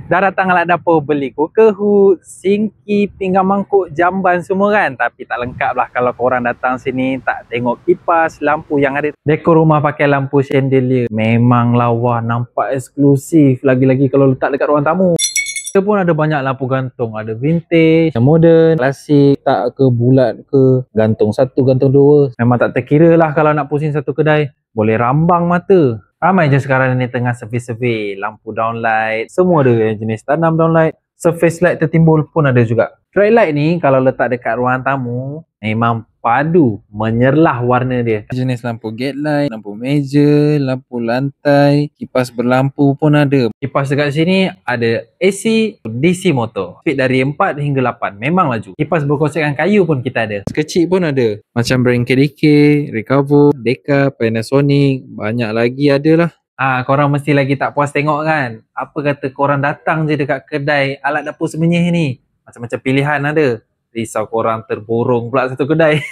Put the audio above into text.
Dah datang alat dapur beli cooker hood, singki, pinggan mangkuk, jamban semua kan. Tapi tak lengkap lah kalau korang datang sini tak tengok kipas, lampu yang ada. Dekor rumah pakai lampu chandelier. Memang lawa, nampak eksklusif. Lagi-lagi kalau letak dekat ruang tamu. Kita pun ada banyak lampu gantung. Ada vintage, modern, klasik, tak ke bulat ke. Gantung satu, gantung dua. Memang tak terkira lah kalau nak pusing satu kedai. Boleh rambang mata. Ramai je sekarang ni tengah survey-survey. Lampu downlight. Semua ada yang jenis tanam downlight. Surface light tertimbul pun ada juga. Track light ni kalau letak dekat ruang tamu, memang padu, menyerlah warna dia. Jenis lampu gate light, lampu meja, lampu lantai, kipas berlampu pun ada. Kipas dekat sini ada AC, DC motor. Speed dari 4 hingga 8. Memang laju. Kipas berkonsepkan kayu pun kita ada. Sekecil pun ada. Macam brand KDK, Recover, Deka, Panasonic, banyak lagi ada lah. Korang mesti lagi tak puas tengok kan? Apa kata korang datang je dekat kedai alat dapur semenyih ni? Macam-macam pilihan ada. Risau korang terborong pula satu kedai.